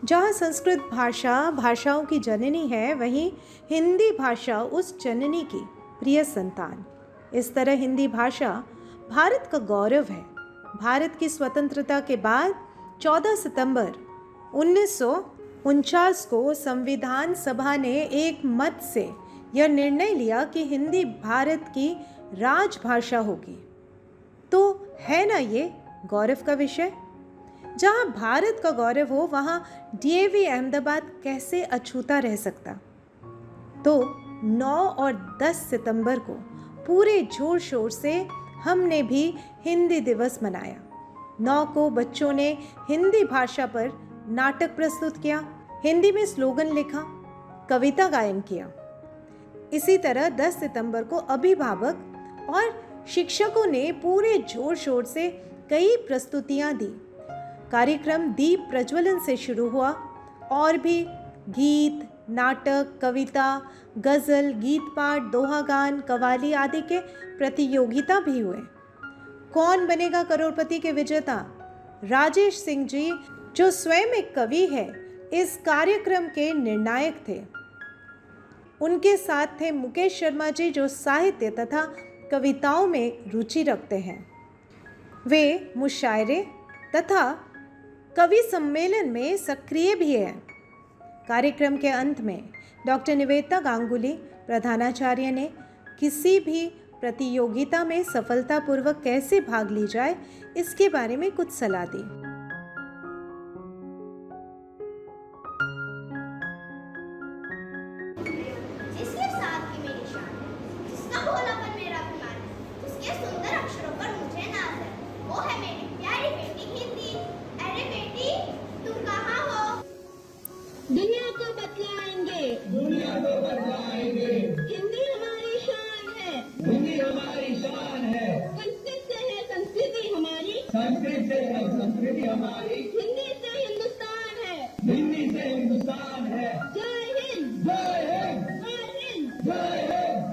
जहाँ संस्कृत भाषा भाषाओं की जननी है, वहीं हिंदी भाषा उस जननी की प्रिय संतान। इस तरह हिंदी भाषा भारत का गौरव है। भारत की स्वतंत्रता के बाद 14 सितंबर 1949 को संविधान सभा ने एक मत से यह निर्णय लिया कि हिंदी भारत की राजभाषा होगी। तो है ना ये गौरव का विषय। जहाँ भारत का गौरव हो, वहाँ डीएवी अहमदाबाद कैसे अछूता रह सकता। तो 9 और 10 सितंबर को पूरे जोर शोर से हमने भी हिंदी दिवस मनाया। 9 को बच्चों ने हिंदी भाषा पर नाटक प्रस्तुत किया, हिंदी में स्लोगन लिखा, कविता गायन किया। इसी तरह 10 सितंबर को अभिभावक और शिक्षकों ने पूरे जोर शोर से कई प्रस्तुतियां दी। कार्यक्रम दीप प्रज्वलन से शुरू हुआ और भी गीत, नाटक, कविता, गज़ल, गीत पाठ, दोहा गान, कव्वाली आदि के प्रतियोगिता भी हुए। कौन बनेगा करोड़पति के विजेता? राजेश सिंह जी, जो स्वयं एक कवि है, इस कार्यक्रम के निर्णायक थे। उनके साथ थे मुकेश शर्मा जी, जो साहित्य तथा कविताओं में रुचि रखते हैं। वे मुशायरे तथा कवि सम्मेलन में सक्रिय भी हैं। कार्यक्रम के अंत में डॉक्टर निवेदिता गांगुली प्रधानाचार्य ने किसी भी प्रतियोगिता में सफलतापूर्वक कैसे भाग ली जाए, इसके बारे में कुछ सलाह दी। जिसके साथ की मेरी शान है, जिसका भोलापन मेरा अभिमान है, जिसके सुंदर अक्षरों पर मुझे नाज है, वो है मेरी प्यारी बेटी हिंदी। अरे बेटी, तुम कहाँ हो? दुनिया को बदलाएंगे, दुनिया को बदलाएंगे। हिंदी हमारी शान है, हिंदी हमारी शान है। संस्कृत से है संस्कृति हमारी, संस्कृत से है संस्कृति हमारी। हिंदी से हिंदुस्तान है, हिंदी से हिंदुस्तान है। जय हिंद, जय हिंद, जय हिंद। जय हिंद।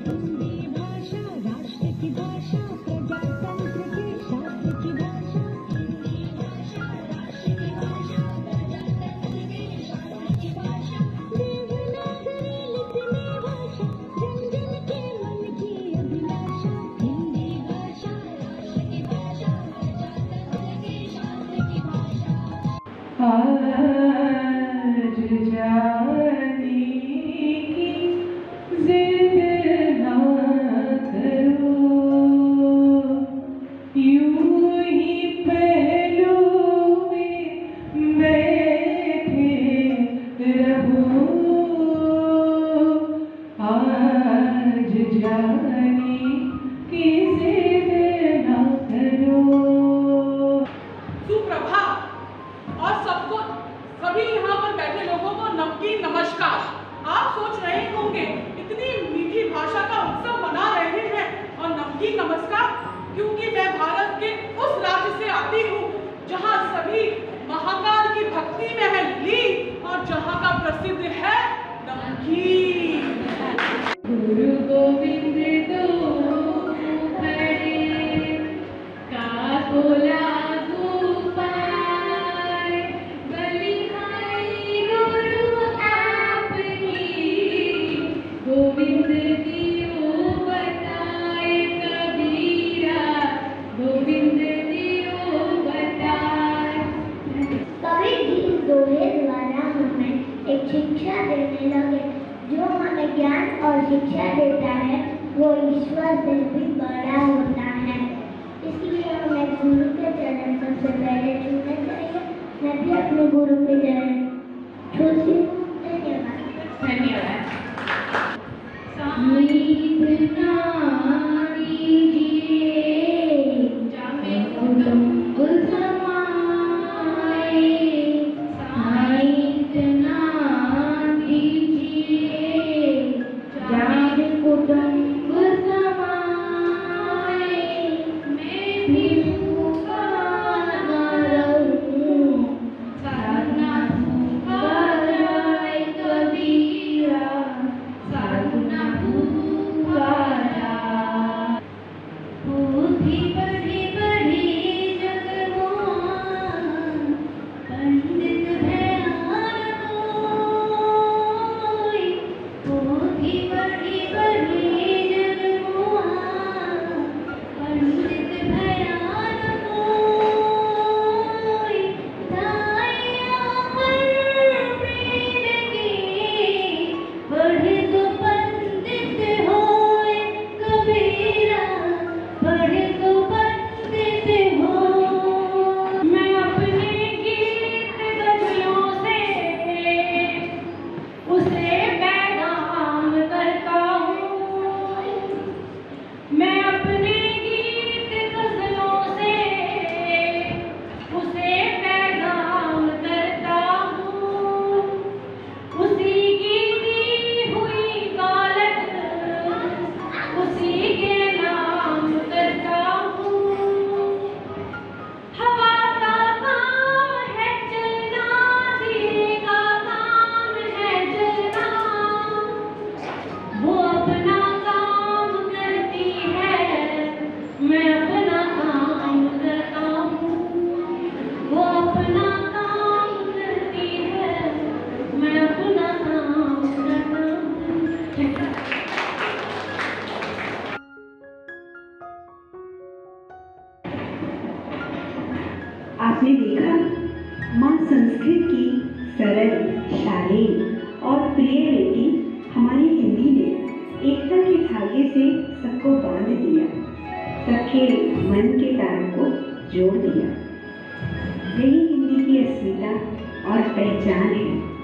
हिंदी भाषा राष्ट्र की भाषा, प्रजातंत्र के शास्त्र की भाषा। हिंदी भाषा राष्ट्र की भाषा, प्रजातंत्र के शास्त्र की भाषा। देवनागरी लिखने भाषा, जन जन के मन की अभिलाषा। हिंदी भाषा राष्ट्र की भाषा, प्रजातंत्र के शास्त्र की भाषा। आज जाने की जिद ना करो, यूं ही पहलू में बैठे रहो। आज जाने की जिद ना करो। सुप्रभात और सबको, सभी यहाँ पर बैठे लोगों को नमकीन नमस्कार। आप सोच रहे होंगे इतनी मीठी भाषा का उत्सव मना रहे हैं और नमकीन नमस्कार, क्योंकि मैं भारत के उस राज्य से आती हूँ जहाँ सभी महाकाल की भक्ति में है लीन और जहाँ का प्रसिद्ध है नमकीन। गुरु गोविंद दो खड़े, का बोला गोविंद दियो बताए कबीरा, गोविंद दियो बताए। कवि दीन दोहे द्वारा हमें एक शिक्षा देने लगे। जो हमें ज्ञान और शिक्षा देता है, वो ईश्वर से भी बड़ा होता है। इसलिए हमें गुरु के चरण सबसे पहले छूने चाहिए। मैं भी अपने गुरु के चरण छूती हूँ। धन्यवाद। धन्यवाद। कबीरा, साधु ना भूखा आपने देखा, माँ संस्कृत की सरल, शालीन और प्रिय बेटी हमारी हिंदी ने एकता के धागे से सबको बांध दिया, सबके मन के तारों को जोड़ दिया। यही हिंदी की अस्मिता और पहचान है।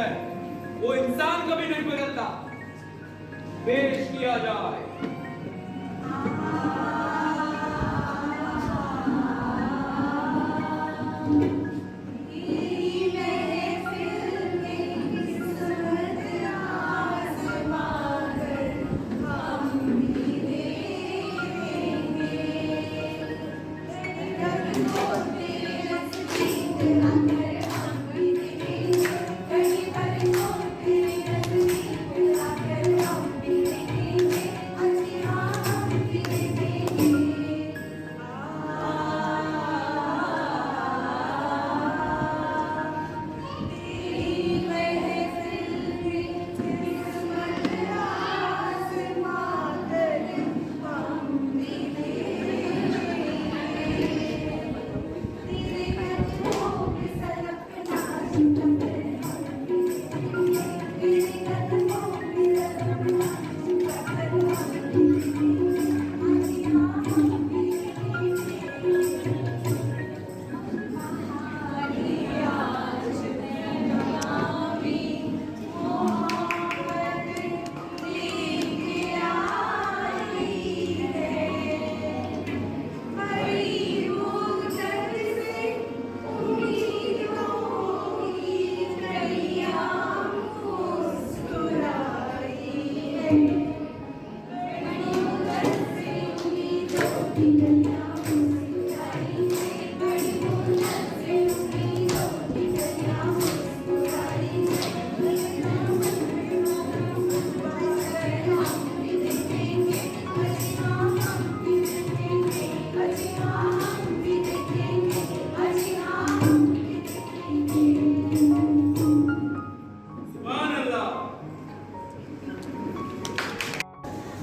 है वो इंसान कभी नहीं बदलता। पेश किया जाए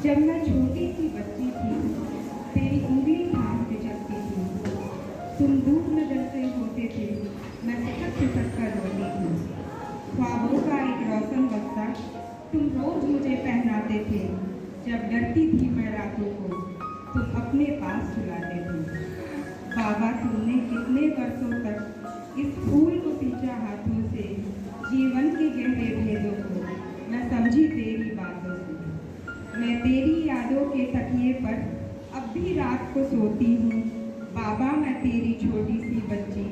जब मैं छोटी सी बच्ची थी, तेरी उंगली थाम के चलती थी। तुम दूर नजर से होते थे, मैं सिसक कर रोती थी। ख्वाबों का एक रोशन बक्सा तुम रोज मुझे पहनाते थे। जब डरती थी मैं रातों को, तुम अपने पास सुलाते थे। बाबा, तुमने कितने वर्षों तक इस फूल को सींचा हाथों से। जीवन के गहरे भेदों को मैं समझी तेरी बातों से। मैं तेरी यादों के तकिए पर अब भी रात को सोती हूँ। बाबा, मैं तेरी छोटी सी बच्ची,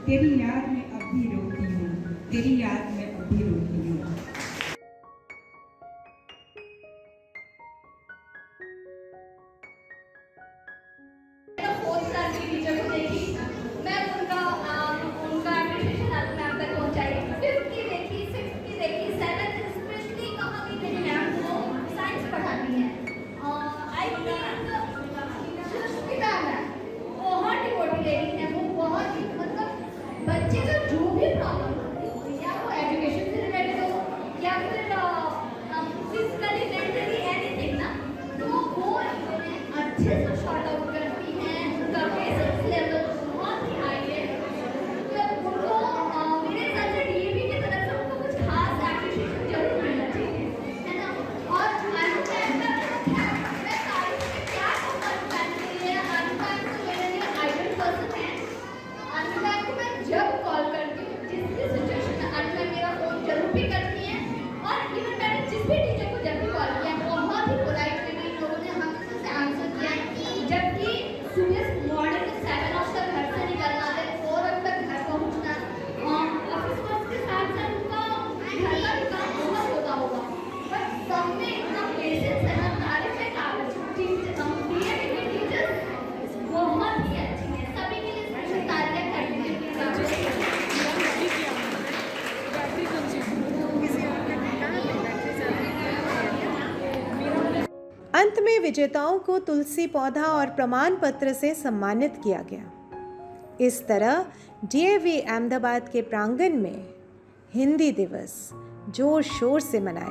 तेरी याद में अब भी रोती हूँ। तेरी याद में अब भी रोती हूँ। फोर्थ क्लास की टीचर को देखी, मैं उनका एप्रिशिएशन आज मैम तक पहुंचाई। फिफ्थ की देखी, सिक्स्थ की देखी, सेवन्थ स्पेशली कहाँ की मेरी मैम को साइंस पढ़ाती हैं। आई थिंक सुष्मिता मैम बहुत ही मोटिवेटिंग है। वो बहुत ही मतलब बच्चे को जो भी प्रॉब्लम होती है, या वो एजुकेशन से रिलेटेड हो या फिर फिजिकली मेंटली एनीथिंग ना, तो वो अच्छे से शॉर्ट आउट करती हैं। उनका बेसिक्स लेवल बहुत ही हाई है। तो उनको मेरे हिसाब से डीएवी की तरफ से उनको कुछ खास एप्रिशिएशन जरूर मिलना चाहिए, है ना। और मैं तारीफ में क्या कहूँगा अनुपैन के लिए। अनुपैन तो मेरे लिए आइडल पर्सन है। अनुपैन को मैं जब कॉल करती हूँ, जिस भी सिचुएशन में अनुपैन मेरा फोन जरूर पिक करती है। और इवन मैंने जिस भी टीचर को जब भी कॉल किया, बहुत ही पोलाइट वे में इन लोगों ने हमेशा से आंसर किया है। जबकि सुबह मॉर्निंग 7 तक घर से निकलना है, 4 तक घर पहुँचना, ऑफिस वर्क के साथ साथ उनका घर का भी काम बहुत होता होगा। बट सब में इतना पेशेंस है ना, तारीफ है कागज डीएवी की टीचर्स बहुत ही अच्छी है। सभी के लिए स्पेशल तारीफ करती है। अंत में विजेताओं को तुलसी पौधा और प्रमाण पत्र से सम्मानित किया गया। इस तरह डीएवी अहमदाबाद के प्रांगण में हिंदी दिवस जोर शोर से मनाया